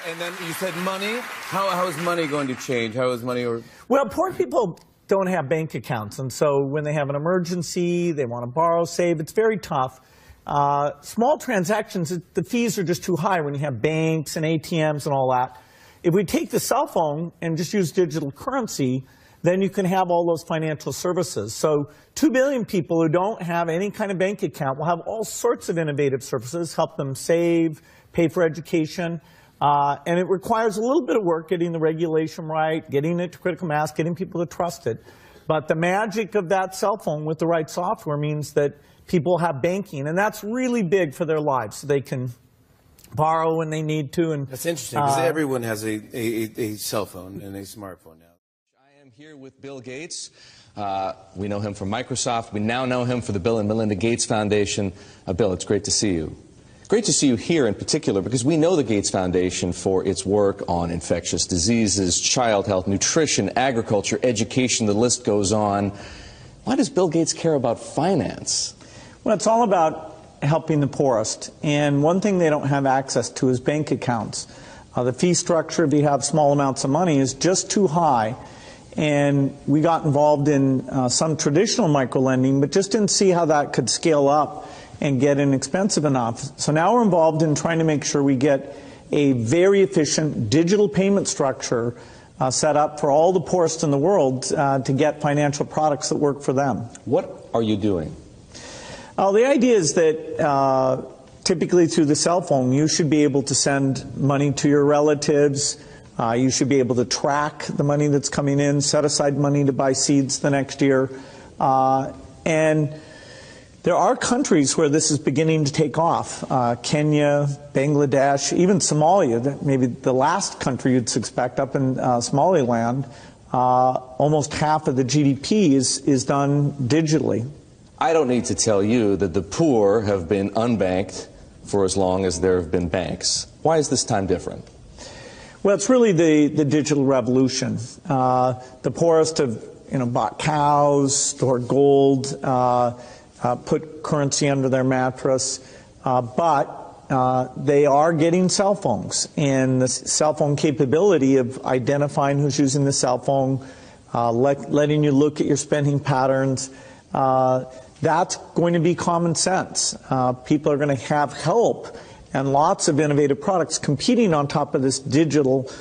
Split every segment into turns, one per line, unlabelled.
And then you said money. How is money going to change? How is money?
Well, poor people don't have bank accounts, and so when they have an emergency, they want to borrow, save. It's very tough. Small transactions, the fees are just too high when you have banks and ATMs and all that. If we take the cell phone and just use digital currency, then you can have all those financial services. So 2 billion people who don't have any kind of bank account will have all sorts of innovative services, help them save, pay for education. And it requires a little bit of work getting the regulation right, getting it to critical mass, getting people to trust it. But the magic of that cell phone with the right software means that people have banking, and that's really big for their lives. So they can borrow when they need to. And
that's interesting, because everyone has a cell phone and a smartphone now.
I am here with Bill Gates. We know him from Microsoft. We now know him for the Bill and Melinda Gates Foundation. Bill, it's great to see you. Great to see you here in particular, because we know the Gates Foundation for its work on infectious diseases, child health, nutrition, agriculture, education, the list goes on. Why does Bill Gates care about finance?
Well, it's all about helping the poorest. And one thing they don't have access to is bank accounts. The fee structure, if you have small amounts of money, is just too high. And we got involved in some traditional microlending, but just didn't see how that could scale up and get inexpensive enough. So now we're involved in trying to make sure we get a very efficient digital payment structure set up for all the poorest in the world to get financial products that work for them.
What are you doing?
The idea is that typically through the cell phone, you should be able to send money to your relatives. You should be able to track the money that's coming in, set aside money to buy seeds the next year. And there are countries where this is beginning to take off. Kenya, Bangladesh, even Somalia, maybe the last country you'd suspect, up in Somaliland, almost half of the GDP is done digitally.
I don't need to tell you that the poor have been unbanked for as long as there have been banks. Why is this time different?
Well, it's really the digital revolution. The poorest have bought cows, stored gold, put currency under their mattress, but they are getting cell phones. And the cell phone capability of identifying who's using the cell phone, letting you look at your spending patterns, that's going to be common sense. People are going to have help and lots of innovative products competing on top of this digital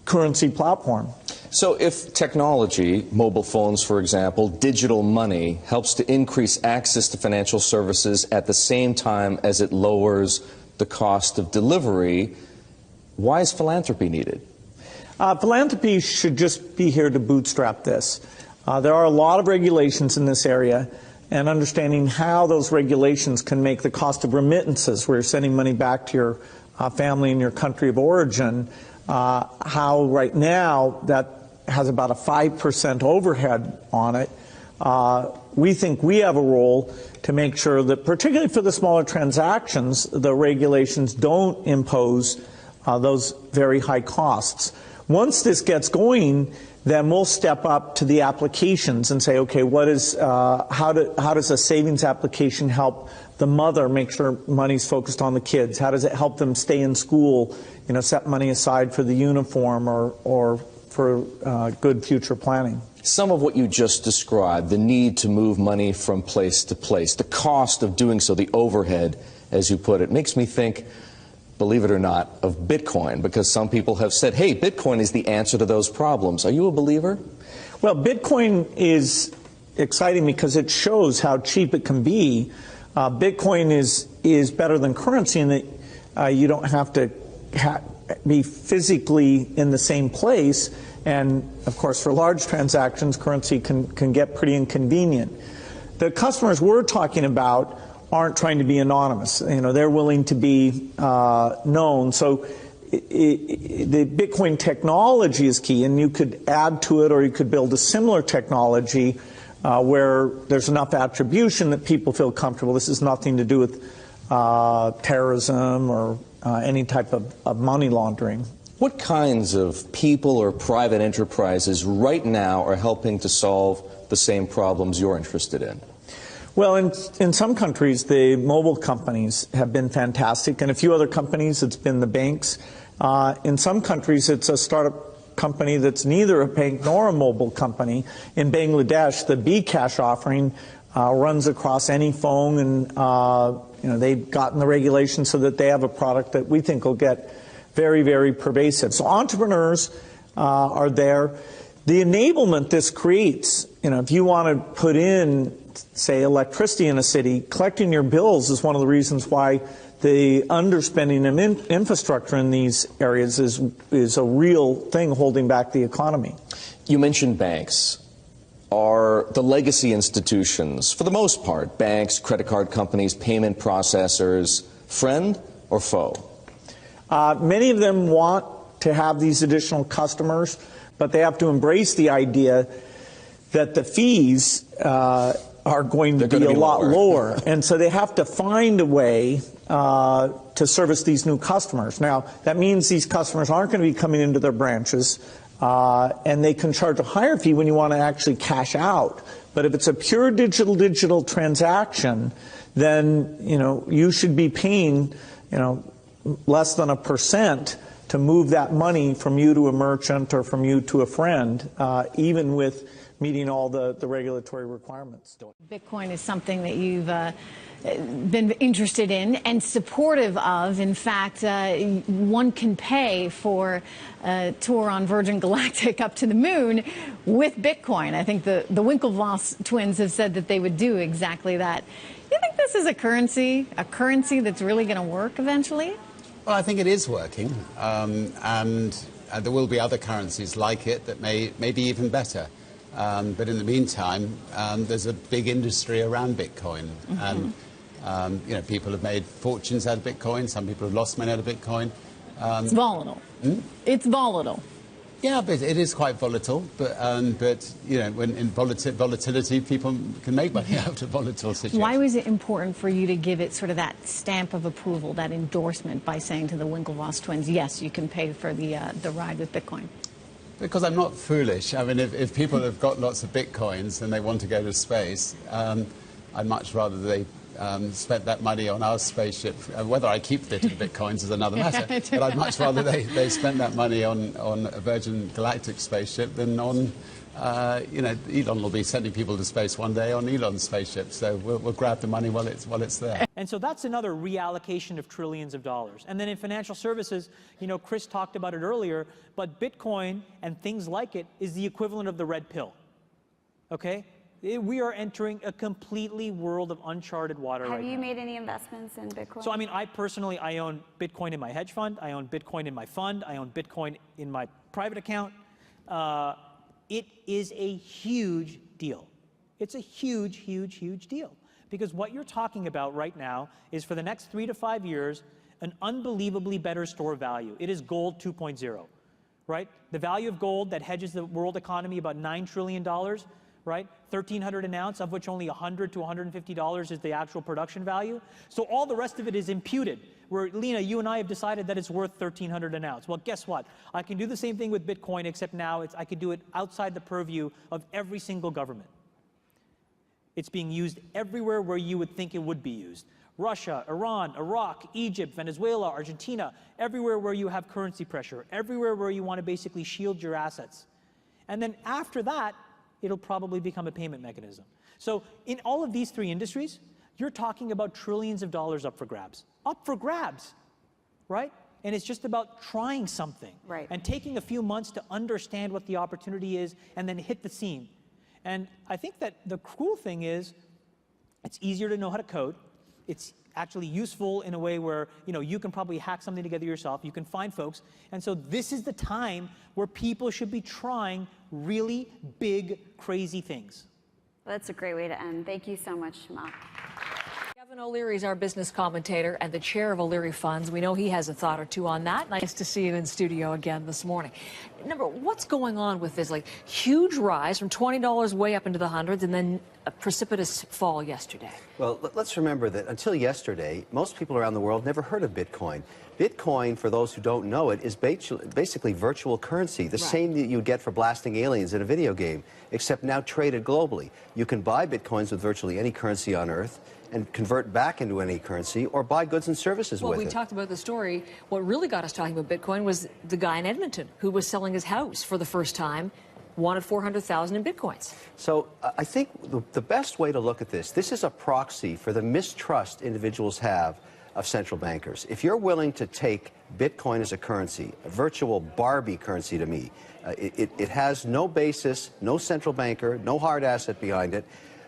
currency platform.
So if technology, mobile phones for example, digital money, helps to increase access to financial services at the same time as it lowers the cost of delivery, why is philanthropy needed?
Philanthropy should just be here to bootstrap this. There are a lot of regulations in this area, and understanding how those regulations can make the cost of remittances, where you're sending money back to your family in your country of origin, how right now that has about a 5% overhead on it. We think we have a role to make sure that, particularly for the smaller transactions, the regulations don't impose those very high costs. Once this gets going, then we'll step up to the applications and say, okay, how does a savings application help the mother make sure money's focused on the kids? How does it help them stay in school, set money aside for the uniform or for good future planning?
Some of what you just described, the need to move money from place to place, the cost of doing so, the overhead, as you put it, makes me think, believe it or not, of Bitcoin, because some people have said, hey, Bitcoin is the answer to those problems. Are you a believer?
Well, Bitcoin is exciting because it shows how cheap it can be. Bitcoin is better than currency in that you don't have to be physically in the same place. And, of course, for large transactions, currency can get pretty inconvenient. The customers we're talking about aren't trying to be anonymous. They're willing to be known. So the Bitcoin technology is key, and you could add to it, or you could build a similar technology where there's enough attribution that people feel comfortable. This has nothing to do with terrorism or any type of money laundering.
What kinds of people or private enterprises right now are helping to solve the same problems you're interested in?
Well, in some countries, the mobile companies have been fantastic. In a few other companies, it's been the banks. In some countries, it's a startup company that's neither a bank nor a mobile company. In Bangladesh, the bKash offering runs across any phone, and they've gotten the regulations so that they have a product that we think will get very, very pervasive. So entrepreneurs are there. The enablement this creates, if you want to put in, say, electricity in a city, collecting your bills is one of the reasons why the underspending of infrastructure in these areas is a real thing holding back the economy.
You mentioned banks. Are the legacy institutions, for the most part, banks, credit card companies, payment processors, friend or foe?
Many of them want to have these additional customers, but they have to embrace the idea that the fees are going to be a lot lower. And so they have to find a way to service these new customers. Now, that means these customers aren't going to be coming into their branches, and they can charge a higher fee when you want to actually cash out. But if it's a pure digital transaction, then, you should be paying, less than 1% to move that money from you to a merchant or from you to a friend, even with meeting all the regulatory requirements.
Bitcoin is something that you've been interested in and supportive of. In fact, one can pay for a tour on Virgin Galactic up to the moon with Bitcoin. I think the Winklevoss twins have said that they would do exactly that. You think this is a currency that's really going to work eventually?
Well, I think it is working, and there will be other currencies like it that may be even better. But in the meantime, there's a big industry around Bitcoin, and people have made fortunes out of Bitcoin. Some people have lost money out of Bitcoin.
It's volatile. It's volatile.
Yeah, but it is quite volatile. But when in volatility, people can make money out of volatile situations. Why
was it important for you to give it sort of that stamp of approval, that endorsement, by saying to the Winklevoss twins, yes, you can pay for the ride with Bitcoin?
Because I'm not foolish. I mean, if people have got lots of Bitcoins and they want to go to space, I'd much rather they spent that money on our spaceship. Whether I keep 50 Bitcoins is another matter. But I'd much rather they spent that money on a Virgin Galactic spaceship than on, Elon will be sending people to space one day on Elon's spaceship. So we'll grab the money while it's there.
And so that's another reallocation of trillions of dollars. And then in financial services, Chris talked about it earlier, but Bitcoin and things like it is the equivalent of the red pill. Okay? We are entering a completely world of uncharted water right now.
Have you made any investments in Bitcoin?
So, I own Bitcoin in my hedge fund. I own Bitcoin in my fund. I own Bitcoin in my private account. It is a huge deal. It's a huge, huge, huge deal. Because what you're talking about right now is, for the next 3 to 5 years, an unbelievably better store of value. It is gold 2.0, right? The value of gold that hedges the world economy, about $9 trillion, right? $1,300 an ounce, of which only $100 to $150 is the actual production value. So all the rest of it is imputed, where, Lena, you and I have decided that it's worth $1,300 an ounce. Well, guess what? I can do the same thing with Bitcoin, except now I can do it outside the purview of every single government. It's being used everywhere where you would think it would be used. Russia, Iran, Iraq, Egypt, Venezuela, Argentina, everywhere where you have currency pressure, everywhere where you want to basically shield your assets. And then after that, it'll probably become a payment mechanism. So in all of these three industries, you're talking about trillions of dollars up for grabs. Up for grabs, right? And it's just about trying something.
Right.
And taking a few months to understand what the opportunity is and then hit the scene. And I think that the cool thing is, it's easier to know how to code. It's actually useful in a way where, you can probably hack something together yourself. You can find folks. And so this is the time where people should be trying really big, crazy things.
Well, that's a great way to end. Thank you so much, Chamath.
Kevin O'Leary is our business commentator and the chair of O'Leary Funds. We know he has a thought or two on that. Nice to see you in studio again this morning. Number, what's going on with this huge rise from $20 way up into the hundreds and then a precipitous fall yesterday?
Well, let's remember that until yesterday, most people around the world never heard of Bitcoin. Bitcoin, for those who don't know it, is basically virtual currency, the same that you get for blasting aliens in a video game, except now traded globally. You can buy Bitcoins with virtually any currency on Earth and convert back into any currency or buy goods and services with it.
Well, we talked about the story. What really got us talking about Bitcoin was the guy in Edmonton who was selling his house for the first time, wanted 400,000 in Bitcoins.
So I think the best way to look at this is a proxy for the mistrust individuals have of central bankers. If you're willing to take Bitcoin as a currency, a virtual Barbie currency to me, it has no basis, no central banker, no hard asset behind it.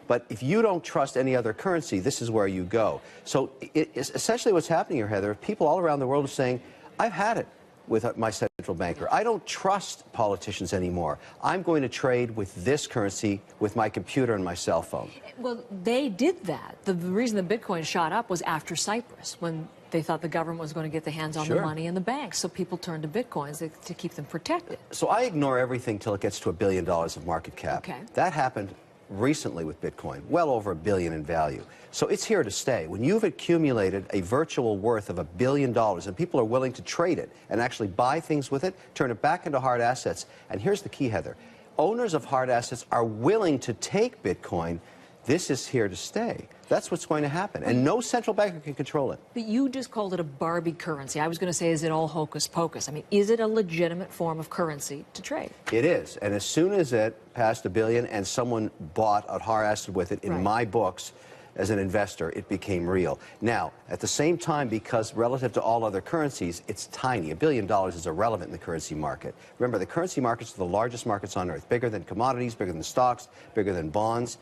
But if you don't trust any other currency, this is where you go. So essentially what's happening here, Heather, people all around the world are saying, I've had it with my central banker. I don't trust politicians anymore. I'm going to trade with this currency with my computer and my cell phone.
Well, they did that. The reason the Bitcoin shot up was after Cyprus, when they thought the government was going to get their hands on the money in the banks. So people turned to Bitcoins to keep them protected.
So I ignore everything till it gets to $1 billion of market cap.
Okay.
That happened recently with Bitcoin, well over $1 billion in value. So it's here to stay. When you've accumulated a virtual worth of $1 billion and people are willing to trade it and actually buy things with it, turn it back into hard assets. And here's the key, Heather. Owners of hard assets are willing to take Bitcoin. This is here to stay. That's what's going to happen. And no central banker can control it.
But you just called it a Barbie currency. I was going to say, is it all hocus pocus? I mean, is it a legitimate form of currency to trade?
It is. And as soon as it passed $1 billion and someone bought a hard asset with it, in my books, as an investor, it became real. Now, at the same time, because relative to all other currencies, it's tiny. $1 billion is irrelevant in the currency market. Remember, the currency markets are the largest markets on Earth, bigger than commodities, bigger than stocks, bigger than bonds.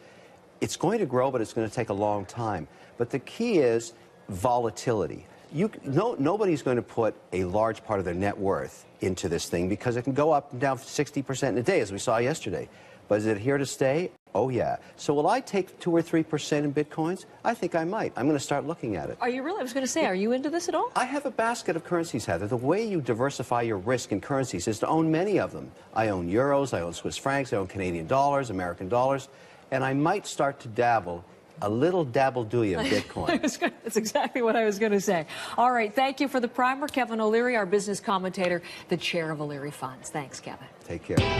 It's going to grow, but it's going to take a long time. But the key is volatility. Nobody's going to put a large part of their net worth into this thing because it can go up and down 60% in a day, as we saw yesterday. But is it here to stay? Oh, yeah. So will I take 2 or 3% in Bitcoins? I think I might. I'm going to start looking at it.
Are you really? I was going to say, are you into this at all?
I have a basket of currencies, Heather. The way you diversify your risk in currencies is to own many of them. I own euros, I own Swiss francs, I own Canadian dollars, American dollars. And I might start to dabble, a little dabble-dooey of Bitcoin.
That's exactly what I was going to say. All right, thank you for the primer. Kevin O'Leary, our business commentator, the chair of O'Leary Funds. Thanks, Kevin.
Take care.